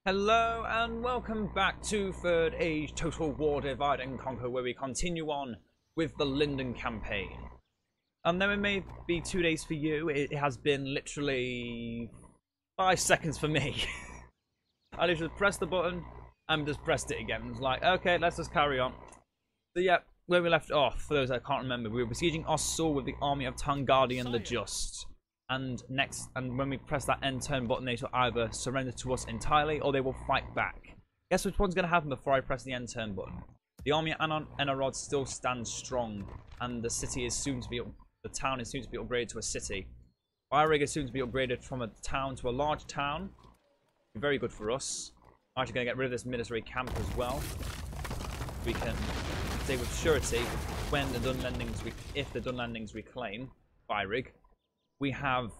Hello and welcome back to Third Age Total War Divide and Conquer, where we continue on with the Lindon campaign. Though it may be 2 days for you, it has been literally 5 seconds for me. I literally pressed the button and just pressed it again. It was like, okay, let's just carry on. So yeah, where we left off, for those that can't remember, we were besieging Ossul with the army of Tangardian the Just. And when we press that end turn button, they shall either surrender to us entirely or they will fight back. Guess which one's going to happen before I press the end turn button? The army of Enarod still stands strong, and the city is soon to be town is soon to be upgraded to a city. Byrig is soon to be upgraded from a town to a large town. Very good for us. I'm actually going to get rid of this military camp as well. We can say with surety when the Dunlendings, if the Dunlendings reclaim Byrig, we have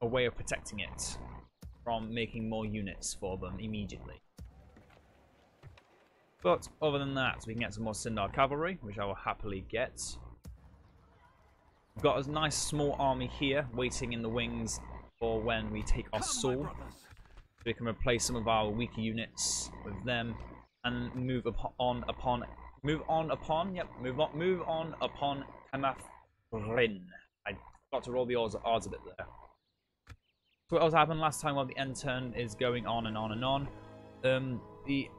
a way of protecting it from making more units for them immediately. But other than that, we can get some more Sindar cavalry, which I will happily get. We've got a nice small army here, waiting in the wings for when we take our sword. So we can replace some of our weaker units with them and move on upon Kamathrin. Got to roll the odds a bit there. So what else happened last time while the end turn is going on and on and on? The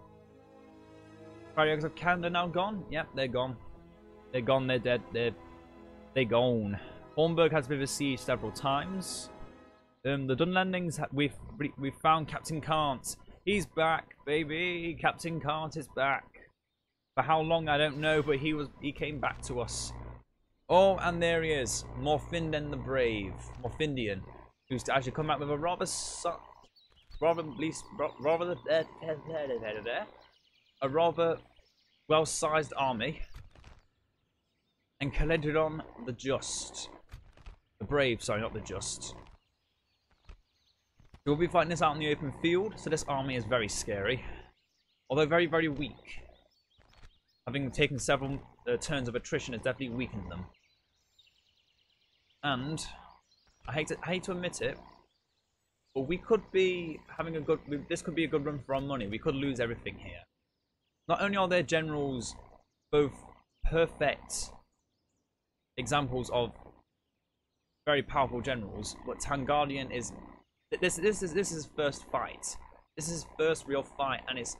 Barriers of Cant are now gone. Yep, they're gone. They're gone, they're dead, they're gone. Hornburg has been besieged several times. The Dunlendings, we've found Captain Cant. He's back, baby. Captain Cant is back. For how long, I don't know, but he came back to us. Oh, and there he is, Morfinden the Brave, Morfindian, who's actually come back with a rather well-sized army, and Caledron the Just, the Brave, sorry, not the Just. We'll be fighting this out in the open field, so this army is very scary, although very, very weak. Having taken several turns of attrition has definitely weakened them. And I hate to admit it, but we could be having a good. This could be a good run for our money. We could lose everything here. Not only are their generals both perfect examples of very powerful generals, but Tangardian is. This is his first fight. This is his first real fight, and it's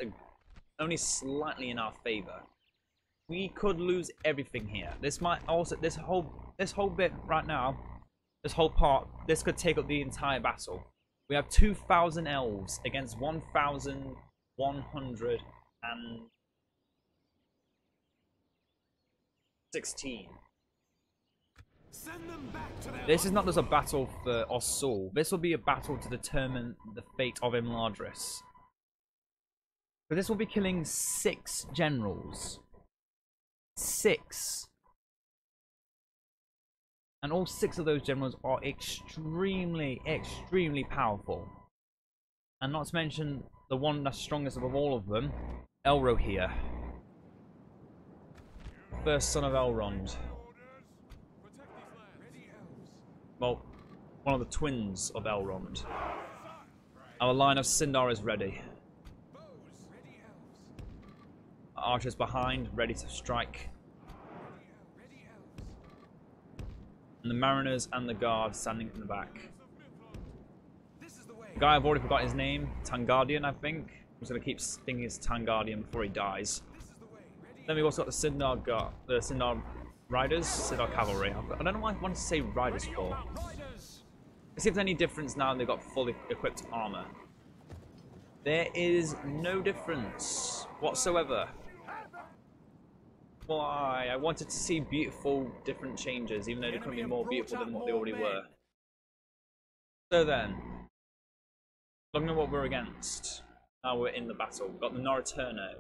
only slightly in our favor. We could lose everything here. This might also this whole bit right now, this whole part, this could take up the entire battle. We have 2,000 elves against 1,116. This is not just a battle for Ossul. This will be a battle to determine the fate of Imladris. But this will be killing 6 generals. 6. And all 6 of those generals are extremely powerful. And not to mention the one that's strongest of all of them, Elro here. First son of Elrond. Well, one of the twins of Elrond. Our line of Sindar is ready. Archers behind, ready to strike. And the mariners and the guard standing in the back. The guy, I've already forgotten his name, Tangardian, I think. I'm just going to keep thinking it's Tangardian before he dies. Then we've also got the Sindar riders, Sindar cavalry. I don't know why I want to say riders for. Let's see if there's any difference now they've got fully equipped armor. There is no difference whatsoever. Why? I wanted to see beautiful, different changes, even though they couldn't be more beautiful than what they already were. So then, looking at what we're against, now we're in the battle. We've got the Noraturno.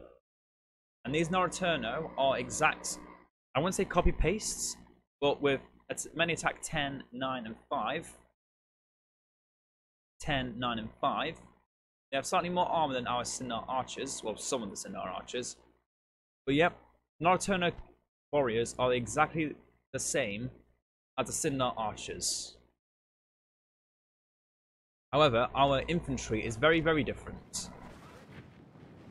And these Noraturno are exact, I wouldn't say copy-pastes, but with many attack 10, 9, and 5. 10, 9, and 5. They have slightly more armor than our Sindar archers, well, some of the Sindar archers. But yep. Noraturno warriors are exactly the same as the Sindar archers. However, our infantry is very, very different.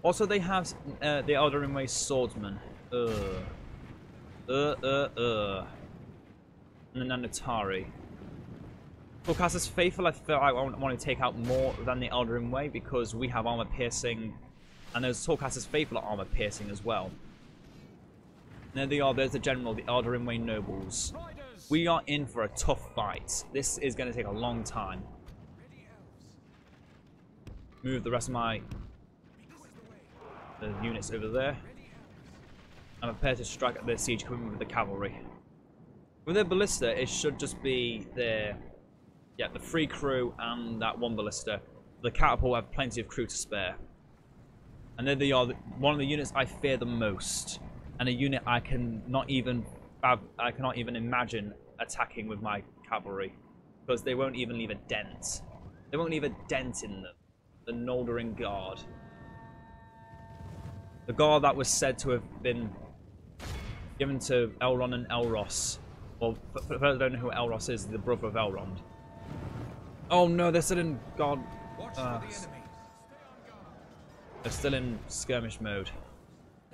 Also, they have the Elden Ring swordsman. And the Nanatari. Torcasa's Faithful, I feel I want to take out more than the Elden Way because we have armor piercing, and those Torcasa's Faithful are armor piercing as well. And there they are. There's the general, the Elden Way nobles. We are in for a tough fight. This is going to take a long time. Move the rest of my units over there. I'm prepared to strike at the siege coming with the cavalry. With their ballista, it should just be their, the free crew and that one ballista. The catapult have plenty of crew to spare. And there they are, one of the units I fear the most, and a unit I cannot even imagine attacking with my cavalry, because they won't even leave a dent. They won't leave a dent in them. The Noldorin Guard. The guard that was said to have been given to Elrond and Elros. Well, for those who don't know who Elros is, the brother of Elrond. Oh no, they're still in guard. They're still in skirmish mode.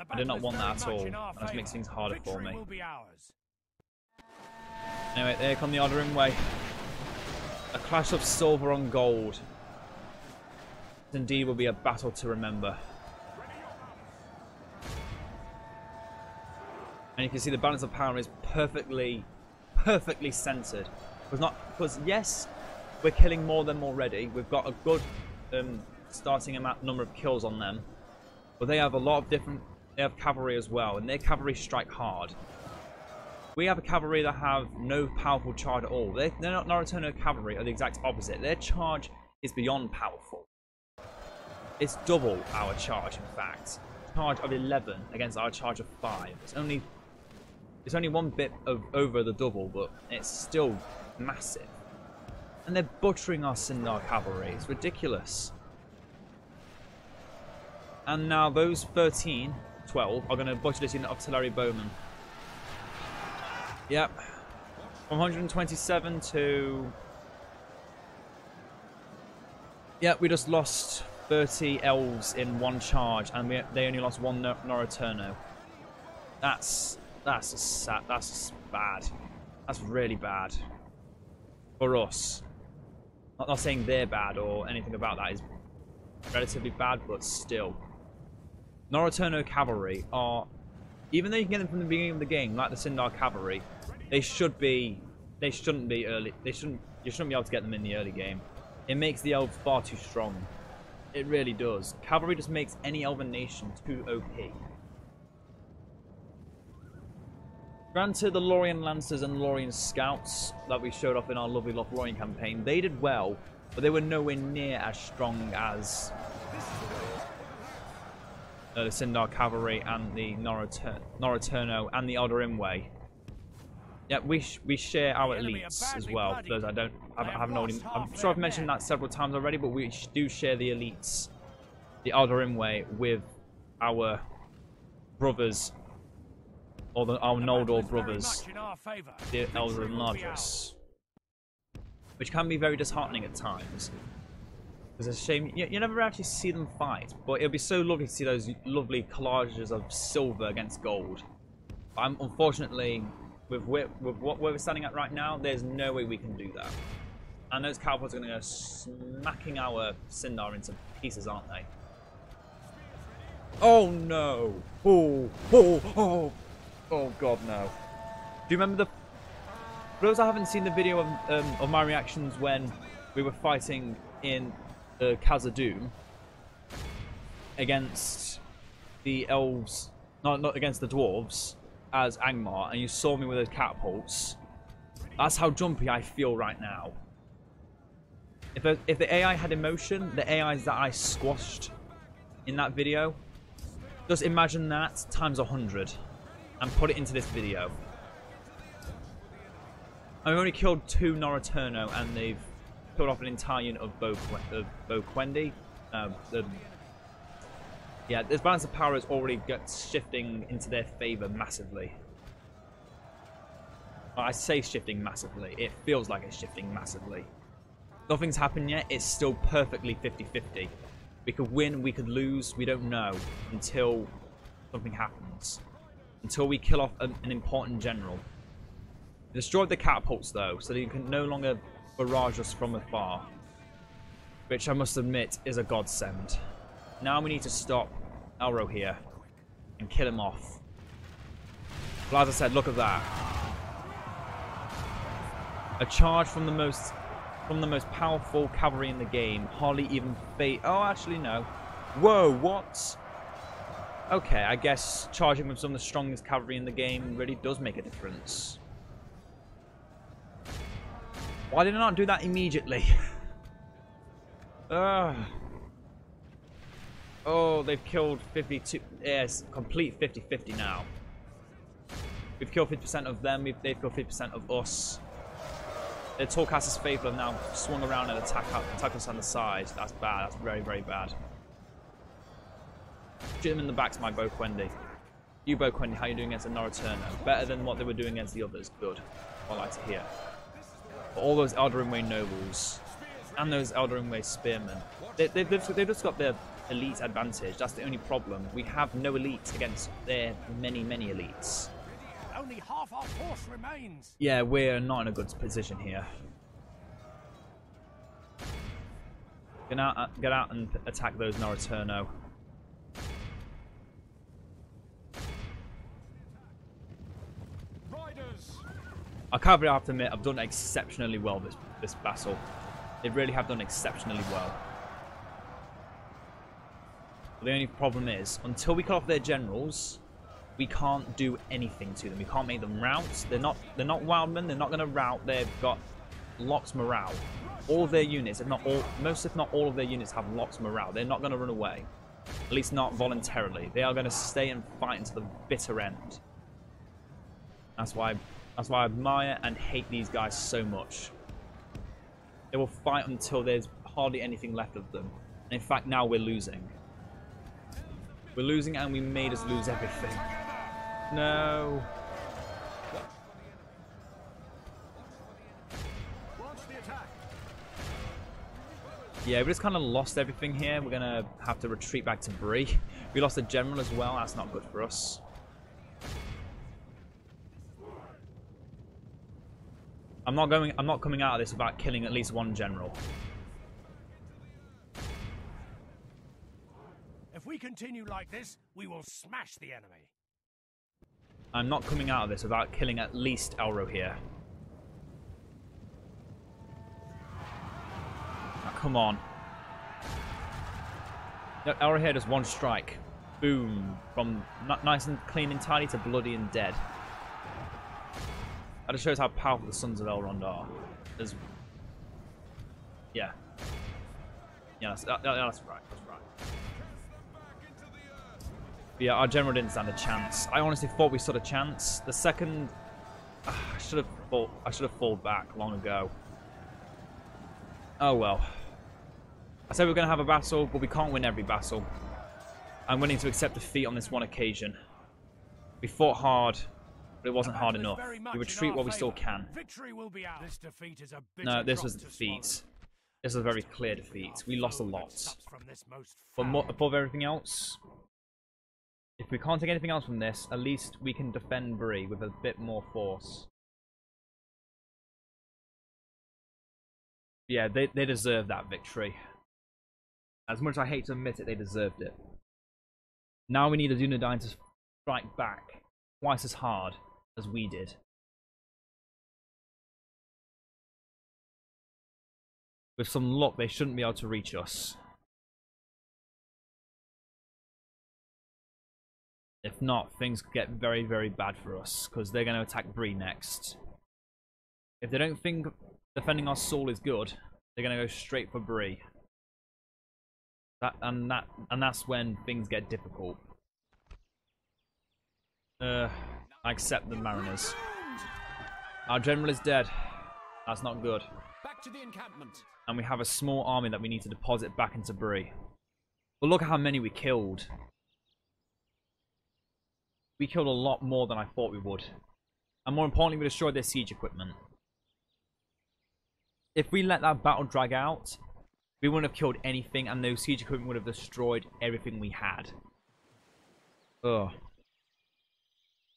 I did not want that at all. That makes things harder for me. Anyway, there come the Elden Way. A clash of silver on gold. This indeed will be a battle to remember. And you can see the balance of power is perfectly centered. Because yes, we're killing more than them already. We've got a good starting number of kills on them, but they have a lot of different. They have cavalry as well, and their cavalry strike hard. We have a cavalry that have no powerful charge at all. They're not Naruto cavalry, are the exact opposite. Their charge is beyond powerful. It's double our charge, in fact. Charge of 11 against our charge of 5. It's only one bit over the double, but it's still massive. And they're butchering our Sindar cavalry. It's ridiculous. And now those 12 are going to butcher this unit of artillery bowmen. Yep. From 127 to... Yep, we just lost 30 elves in one charge, and they only lost one Noroturno. That's sad. That's bad. That's really bad for us. Not saying they're bad or anything about that is relatively bad, but still. Noroturno cavalry are, even though you can get them from the beginning of the game, like the Sindar cavalry, they shouldn't be early. You shouldn't be able to get them in the early game. It makes the elves far too strong. It really does. Cavalry just makes any elven nation too OP. Granted, the Lorien Lancers and Lorien Scouts that we showed off in our lovely Lothlorien campaign, they did well, but they were nowhere near as strong as the Sindar Cavalry and the Noroturno and the Elden Way. Yeah, we share our elites as well. For those I'm sure I've mentioned that several times already, but we do share the elites, the Elden Way, with our brothers. Or our Noldor brothers, the Elves and Largess, which can be very disheartening at times. It's a shame you never actually see them fight, but it'll be so lovely to see those lovely collages of silver against gold. But unfortunately, with what we're standing at right now, there's no way we can do that. And those cowboys are going to go smacking our Sindar into pieces, aren't they? Oh no! Oh god, no. Do you remember for those that haven't seen the video of my reactions when we were fighting in the Khazad-dûm against the elves, not against the dwarves, as Angmar, and you saw me with those catapults? That's how jumpy I feel right now. If the AI had emotion, the AIs that I squashed in that video, just imagine that times 100. And put it into this video. I've only killed 2 Noroturno, and they've killed off an entire unit of Boquendi. Yeah, this balance of power is already shifting into their favour massively. Well, I say shifting massively. It feels like it's shifting massively. Nothing's happened yet. It's still perfectly 50-50. We could win, we could lose, we don't know until something happens. Until we kill off an important general. Destroyed the catapults though, so that you can no longer barrage us from afar. Which I must admit is a godsend. Now we need to stop Elro here and kill him off. But as I said, look at that. A charge from the most powerful cavalry in the game. Hardly even oh, actually no. Whoa, what? Okay, I guess charging with some of the strongest cavalry in the game really does make a difference. Why did I not do that immediately? Oh, they've killed 52. Yes, complete 50-50 now. We've killed 50% of them. They've killed 50% of us. Their Torcaster's Faithful have now swung around and attack us on the side. That's bad. That's very, very bad. Shoot them in the back to my Boquendi. You, Boquendi, how are you doing against the Noriterno? Better than what they were doing against the others. Good. I like to hear. But all those Eldarin nobles and those Eldarin spearmen, they've just got their elite advantage. That's the only problem. We have no elites against their many, many elites. Only half our force remains. Yeah, we're not in a good position here. Get out and attack those Noriterno. Our cavalry, I have to admit, have done exceptionally well this battle. They really have done exceptionally well. But the only problem is, until we cut off their generals, we can't do anything to them. We can't make them rout. They're not wildmen. They're not going to rout. They've got locked morale. All of their units, if not all, most if not all of their units have locked morale. They're not going to run away. At least not voluntarily. They are going to stay and fight until the bitter end. That's why I admire and hate these guys so much. They will fight until there's hardly anything left of them. And in fact, now we're losing. We're losing and we made us lose everything. No. Yeah, we just kind of lost everything here. We're going to have to retreat back to Brie. We lost a general as well. That's not good for us. I'm not coming out of this without killing at least one general. If we continue like this, we will smash the enemy. I'm not coming out of this without killing at least Elro here. Now, come on. Elro here does one strike. Boom. From nice and clean and tidy to bloody and dead. That just shows how powerful the Sons of Elrond are. Yeah. Yeah, that's right. That's right. But yeah, our general didn't stand a chance. I honestly thought we stood a chance. The second, I should have falled back long ago. Oh well. I said we're going to have a battle, but we can't win every battle. I'm willing to accept defeat on this one occasion. We fought hard, but it wasn't hard enough. We retreat while we still can. Victory will be ours. This defeat is a no, this was a defeat. This was a very clear defeat. We lost a lot. But above everything else, if we can't take anything else from this, at least we can defend Brie with a bit more force. Yeah, they deserve that victory. As much as I hate to admit it, they deserved it. Now we need a Dunedain to strike back twice as hard as we did. With some luck, they shouldn't be able to reach us. If not, things get very, very bad for us, because they're going to attack Brie next. If they don't think defending our soul is good, they're going to go straight for Brie. That's when things get difficult. I accept the Mariners. Our general is dead. That's not good. Back to the encampment. And we have a small army that we need to deposit back into Brie. But look at how many we killed. We killed a lot more than I thought we would. And more importantly, we destroyed their siege equipment. If we let that battle drag out, we wouldn't have killed anything, and those siege equipment would have destroyed everything we had. Ugh.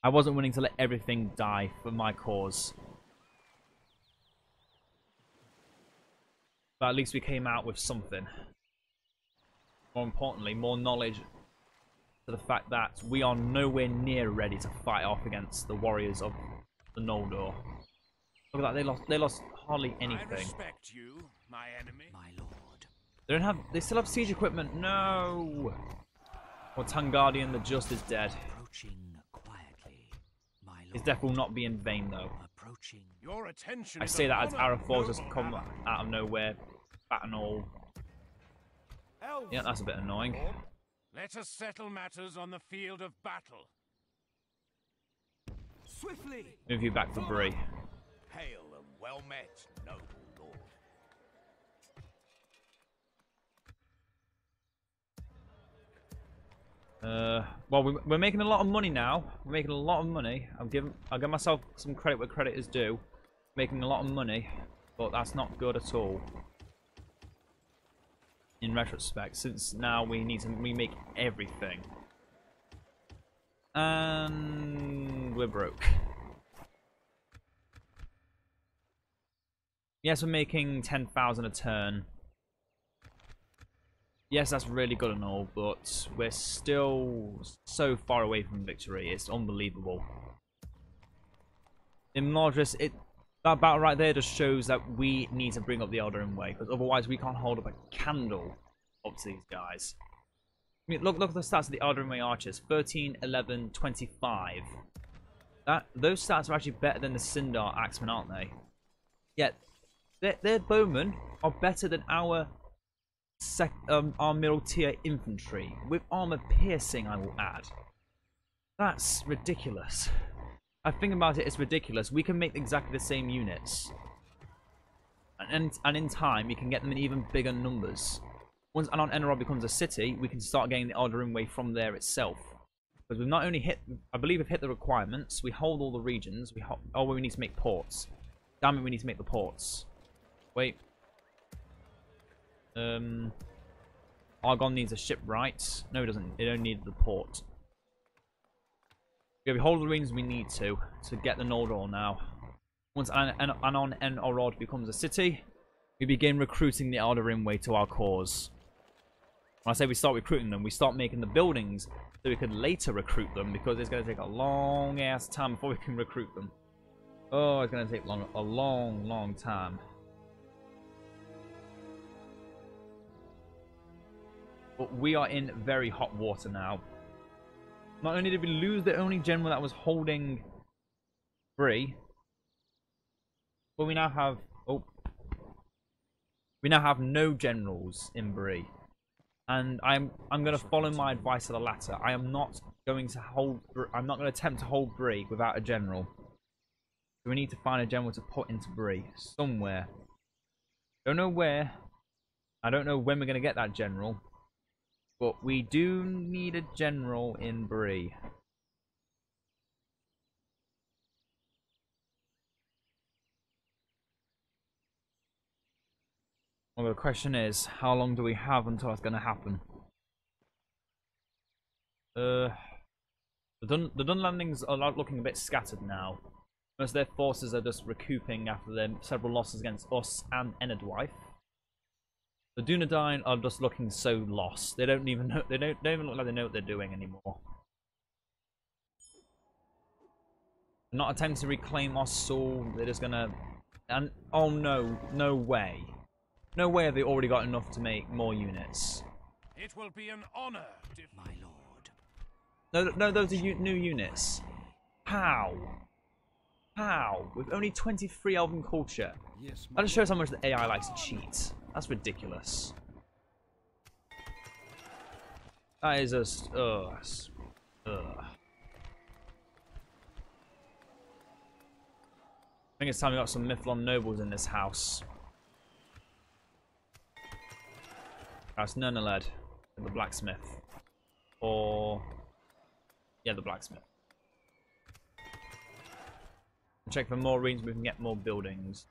I wasn't willing to let everything die for my cause. But at least we came out with something. More importantly, more knowledge to the fact that we are nowhere near ready to fight off against the warriors of the Noldor. Look at that, they lost hardly anything. I respect you, my enemy. My lord. They still have siege equipment. No! Or Tangardian the Just is dead. Approaching quietly, my lord. His death will not be in vain, though. Approaching. Your attention I is say that as honor, Arathor's just noble come ally. out of nowhere, fat and all. Elves, Yeah, that's a bit annoying. let us settle matters on the field of battle. Swiftly. Move you back to Bree. Hail and well met, noble lord. Well, we're making a lot of money now. We're making a lot of money. I'll give myself some credit where credit is due. Making a lot of money, but that's not good at all. In retrospect, since now we need to remake everything. And we're broke. Yes, we're making 10,000 a turn. Yes, that's really good and all, but we're still so far away from victory. It's unbelievable. In Mordris, that battle right there just shows that we need to bring up the Eldarin Way, because otherwise we can't hold up a candle up to these guys. I mean, look at the stats of the Eldarin Way archers: 13, 11, 25. Those stats are actually better than the Sindar Axemen, aren't they? Yet their bowmen are better than our middle tier infantry with armor piercing, I will add. That's ridiculous. I think about it, it's ridiculous. We can make exactly the same units, and in time we can get them in even bigger numbers. Once Anon Enarod becomes a city, we can start getting the Eldarin Way from there itself, because we've not only hit, I believe we've hit the requirements. We hold all the regions. We need to make ports. Damn it, we need to make the ports. Wait. Argon needs a shipwright. No, it doesn't. It only needs the port. Yeah, we hold the regions we need to get the Noldor now. Once Anon Enarod becomes a city, we begin recruiting the Eldarin Way to our cause. When I say we start recruiting them, we start making the buildings so we can later recruit them, because it's going to take a long ass time before we can recruit them. Oh, it's going to take a long time. But we are in very hot water now. Not only did we lose the only general that was holding Bree, but we now have no generals in Bree. And I'm going to follow my advice to the latter. I'm not going to attempt to hold Bree without a general. So we need to find a general to put into Bree somewhere. Don't know where. I don't know when we're going to get that general. But we do need a general in Bree. Well, the question is, how long do we have until that's going to happen? The Dunlandings are looking a bit scattered now. Most of their forces are just recouping after their several losses against us and Enedwife. The Dunedain are just looking so lost. They don't even know. They don't even look like they know what they're doing anymore. They're not attempting to reclaim Ossul. They're just gonna. And oh no, no way, no way have they already got enough to make more units. It will be an honor, my lord. No, those are new units. How? How? With only 23 Elven culture. Yes, that just shows how much the AI likes to cheat. That's ridiculous. That is just ugh. I think it's time we got some Mithlon nobles in this house. That's Nernaled, the blacksmith, or yeah, the blacksmith. Check for more regions. We can get more buildings.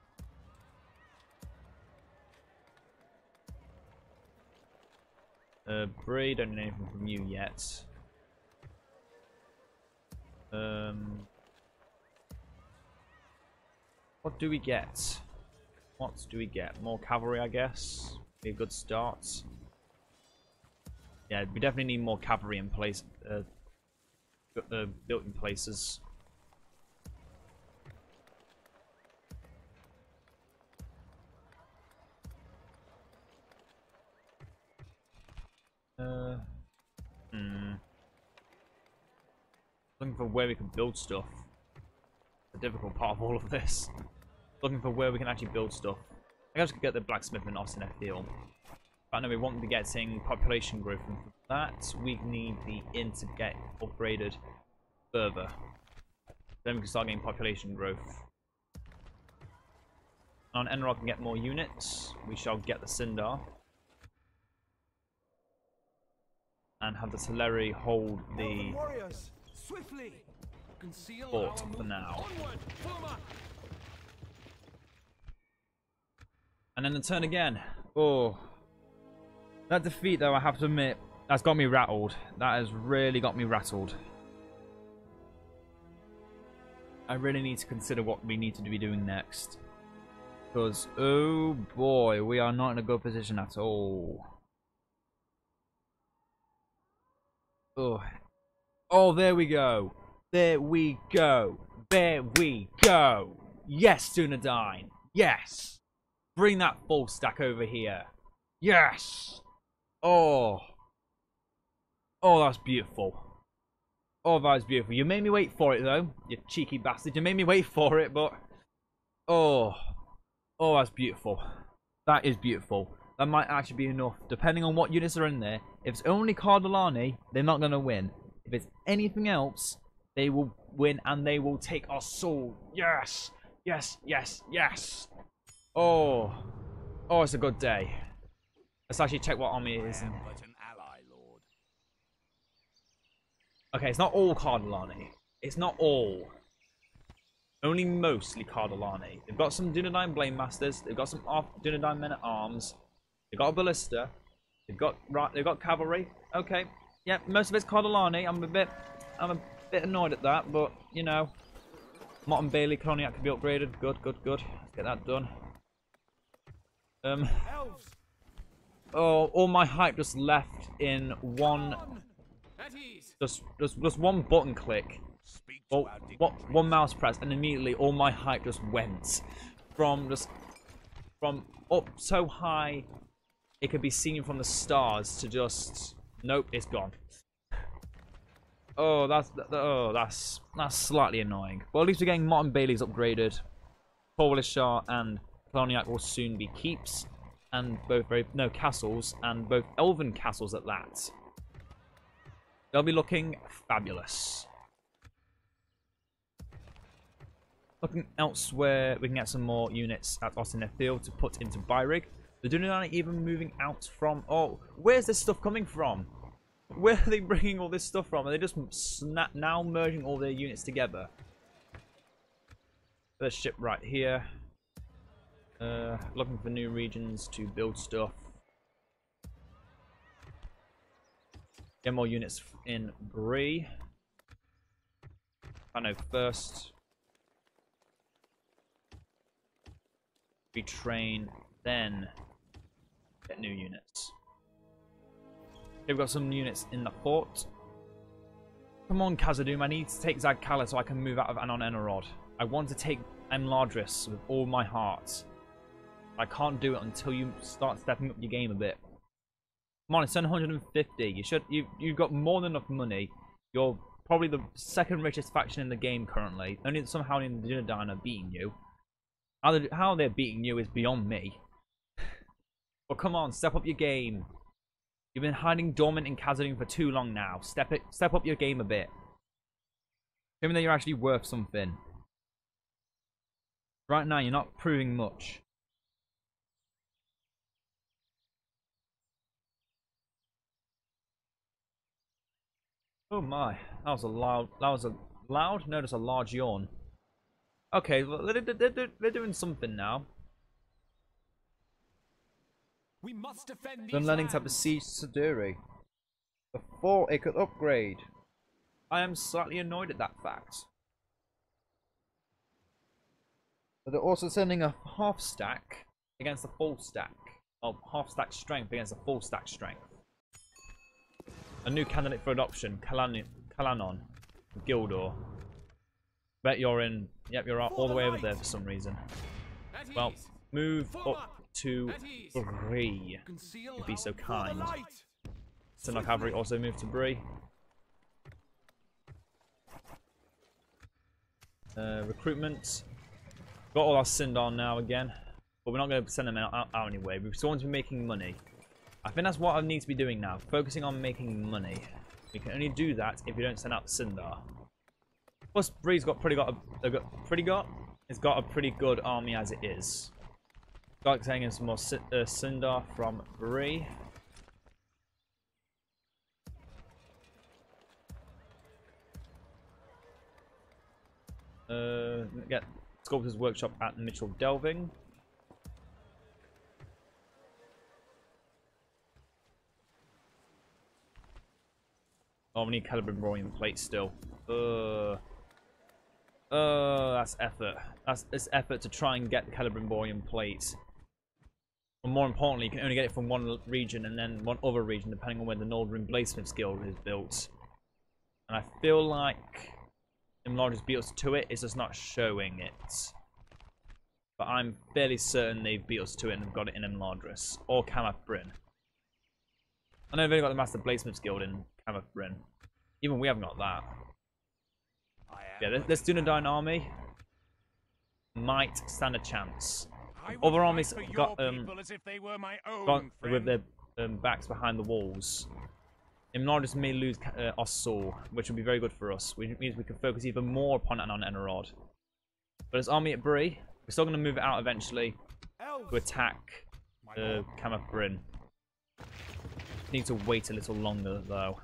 Bree, don't need anything from you yet. What do we get? What do we get? More cavalry, I guess. Be a good start. Yeah, we definitely need more cavalry in place. Built in places. Looking for where we can build stuff. The difficult part of all of this. Looking for where we can actually build stuff. I guess we could get the blacksmith in Austin FDL. But I know we want to be getting population growth, and for that we need the inn to get upgraded further. Then we can start getting population growth. On Enrock can get more units. We shall get the Sindar. And have the Teleri hold the fort for now. And then the turn again. Oh. That defeat, though, I have to admit, that's got me rattled. That has really got me rattled. I really need to consider what we need to be doing next. Because, oh boy, we are not in a good position at all. Oh, oh, there we go. There we go. There we go. Yes, Dunedain. Yes. Bring that full stack over here. Yes. Oh. Oh, that's beautiful. Oh, that's beautiful. You made me wait for it, though. You cheeky bastard. You made me wait for it, but... Oh. Oh, that's beautiful. That is beautiful. That might actually be enough, depending on what units are in there. If it's only Cardellani, they're not going to win. If it's anything else, they will win and they will take our soul. Yes! Yes, yes, yes! Oh. Oh, it's a good day. Let's actually check what army it is. Okay, it's not all Cardellani. It's not all. Only mostly Cardellani. They've got some Dunedain Blade Masters. They've got some Dunedain Men at Arms. They've got a ballista. They've got cavalry. Okay. Yeah, most of it's Cardellani. I'm a bit annoyed at that, but you know, Mott and Bailey Cloniac can be upgraded. Good, good, good. Let's get that done. Elves. Oh, all my hype just left in one. Just one button click. Well, one mouse press, and immediately all my hype just went from up so high it could be seen from the stars to just nope, it's gone. Oh, that's slightly annoying. Well, at least we're getting Mott and Bailey's upgraded. Corwillishar and Cloniac will soon be keeps, and both castles, and both elven castles at that. They'll be looking fabulous. Looking elsewhere, we can get some more units at Austin Field to put into Byrig. The Dunedain even moving out from... Oh, where's this stuff coming from? Where are they bringing all this stuff from? Are they just now merging all their units together? There's ship right here. Looking for new regions to build stuff. Get more units in Bree. I know first. Retrain, then get new units. They've got some units in the fort. Come on, Khazad-dûm, I need to take Zag-Kala so I can move out of Anon-Enarod. I want to take Emladris with all my heart. I can't do it until you start stepping up your game a bit. Come on, it's 750. You've got more than enough money. You're probably the second richest faction in the game currently. Only somehow in the Dunedain are beating you. How they're beating you is beyond me. But come on, step up your game. You've been hiding dormant in Khazad-dûm for too long now. Step up your game a bit. Show me that you're actually worth something. Right now, you're not proving much. Oh my, that was a loud. No, just a large yawn. Okay, well, they're doing something now. We must defend these Then learning to lands. besiege Saduri before it could upgrade. I am slightly annoyed at that fact. But they're also sending a half stack against a full stack. Or half stack strength against a full stack strength. A new candidate for adoption, Kalanon, Gildor. Bet you're in. Yep, you're all the way over there for some reason. Well, move up to 3. If be so kind. Sindar Cavalry also move to Bree. Recruitment. Got all our Sindar now again. But we're not going to send them out anyway. We still want to be making money. I think that's what I need to be doing now. Focusing on making money. We can only do that if you don't send out Sindar. Plus, Bree's got it's got a pretty good army as it is. Got taking in some more Sindar from Bree. Get Sculptor's Workshop at Mitchell Delving. Oh, we need Celebrimborian plates still. That's effort. It's effort to try and get the Celebrimborian plates. And more importantly, you can only get it from one region and then one other region, depending on where the Northern Bladesmiths Guild is built. And I feel like Imladris beat us to it, it's just not showing it. But I'm fairly certain they beat us to it and have got it in Imladris. Or Camath Bryn. I know they've only got the Master Bladesmiths Guild in Camath Bryn. Even we haven't got that. Yeah, this Dunedain army might stand a chance. Other armies got with their backs behind the walls. Imladris may lose Ossul, which would be very good for us, which means we can focus even more upon Anon Enerod. But this army at Bree, we're still going to move it out eventually to attack Camath Bryn. Need to wait a little longer though.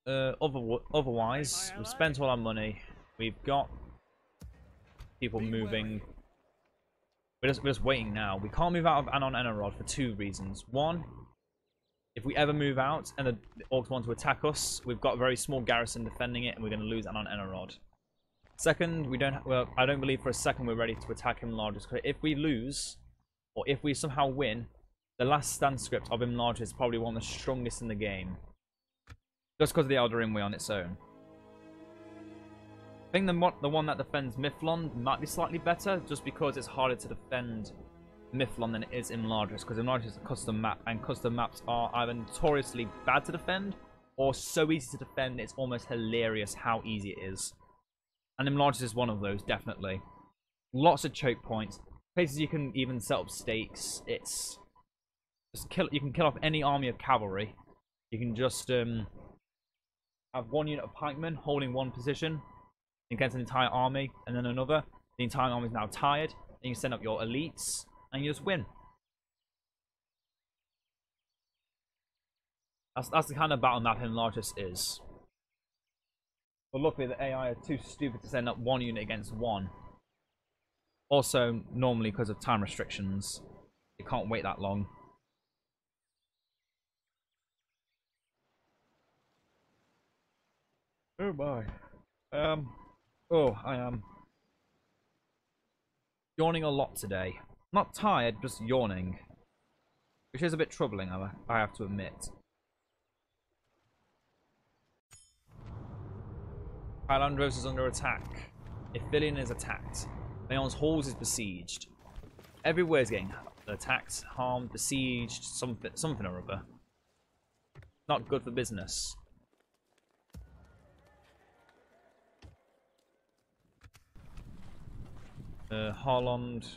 Otherwise, we've spent all our money. We've got people moving. We're just waiting now. We can't move out of Anon Enerod for 2 reasons. One, if we ever move out and the Orcs want to attack us, we've got a very small garrison defending it, and we're going to lose Anon Enerod. Second, we don't. Well, I don't believe for a second we're ready to attack Imladris. If we lose, or if we somehow win, the last stand script of Imladris is probably one of the strongest in the game. Just because of the Elder Ringway on its own. I think the one that defends Mifflon might be slightly better, just because it's harder to defend Mifflon than it is Imladris, because Imladris is a custom map, and custom maps are either notoriously bad to defend, or so easy to defend it's almost hilarious how easy it is. And Imladris is one of those, definitely. Lots of choke points, places you can even set up stakes. It's just you can kill off any army of cavalry. You can just have one unit of pikemen holding one position against an entire army, and then another. The entire army is now tired, and you send up your elites, and you just win. That's the kind of battle map Imladris is. But luckily the AI are too stupid to send up one unit against one. Also, normally because of time restrictions, you can't wait that long. Oh my. I am yawning a lot today. Not tired, just yawning. Which is a bit troubling, I have to admit. Highlandros is under attack. Ithilien is attacked. Leon's Halls is besieged. Everywhere is getting attacked, harmed, besieged, something or other. Not good for business. Harland,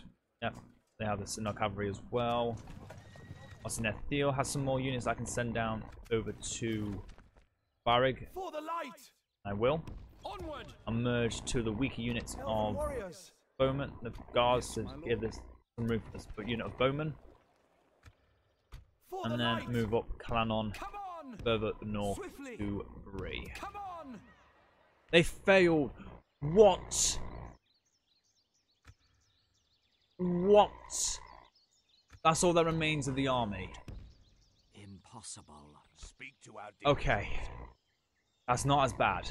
yep, they have the Sindar Cavalry as well. Austin Thiel has some more units I can send down over to Barig. For the light. I will. Onward. I'll merge to the weaker units of Bowmen, the Guards, to give this some room for this unit of Bowmen. And then light. Move up Clanon further north swiftly. To Bree. Come on. They failed. What? What? That's all that remains of the army. Impossible. Speak to our Okay. That's not as bad.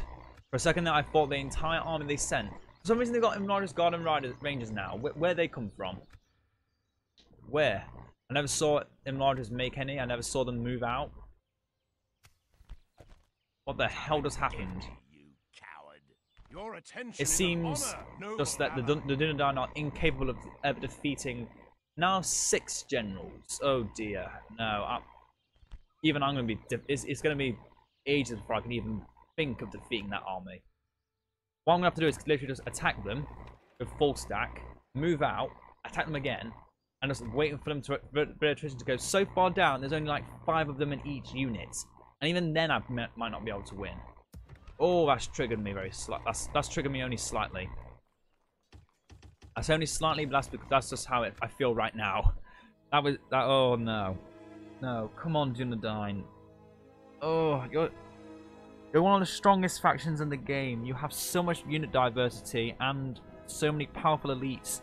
For a second there, I thought the entire army they sent. For some reason, they got Enlargers Garden Rangers now. Where they come from? Where? I never saw Enlargers make any. I never saw them move out. What the hell just happened? You coward. Your attention It seems just that the Dunedain are incapable of ever defeating now 6 generals. Oh dear. No. Even I'm going to be... It's going to be ages before I can even think of defeating that army. What I'm going to have to do is literally just attack them with full stack, move out, attack them again, and just waiting for them to attrition to go so far down. There's only like 5 of them in each unit, and even then I might not be able to win. Oh, that's triggered me very slightly. That's triggered me only slightly. That's only slightly, but that's just how I feel right now. Oh no, no, come on, Dunedain. Oh, you're one of the strongest factions in the game. You have so much unit diversity and so many powerful elites.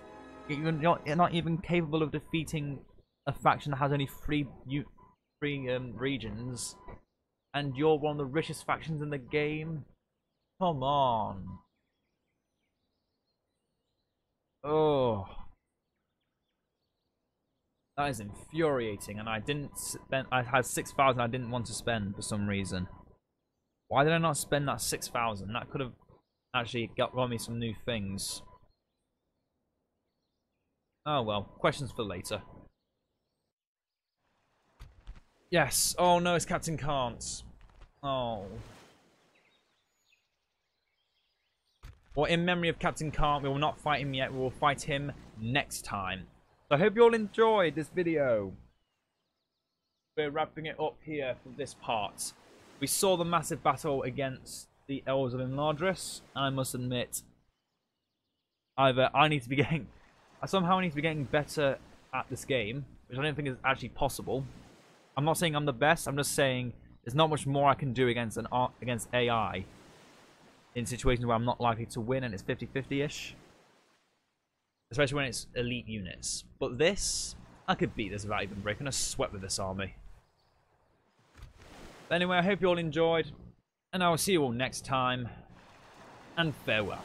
You're not even capable of defeating a faction that has only 3 regions. And you're one of the richest factions in the game? Come on. Oh. That is infuriating, and I had 6,000 I didn't want to spend for some reason. Why did I not spend that 6,000? That could have actually got me some new things. Oh well, questions for later. Yes. Oh no, it's Captain Cant. Oh. Well, in memory of Captain Cant, we will not fight him yet. We will fight him next time. So I hope you all enjoyed this video. We're wrapping it up here for this part. We saw the massive battle against the Elves of Enlargers, and I must admit, either I need to be getting... Somehow I need to be getting better at this game, which I don't think is actually possible. I'm not saying I'm the best, I'm just saying there's not much more I can do against AI in situations where I'm not likely to win and it's 50-50-ish. Especially when it's elite units. But this, I could beat this without even breaking a sweat with this army. But anyway, I hope you all enjoyed, and I will see you all next time, and farewell.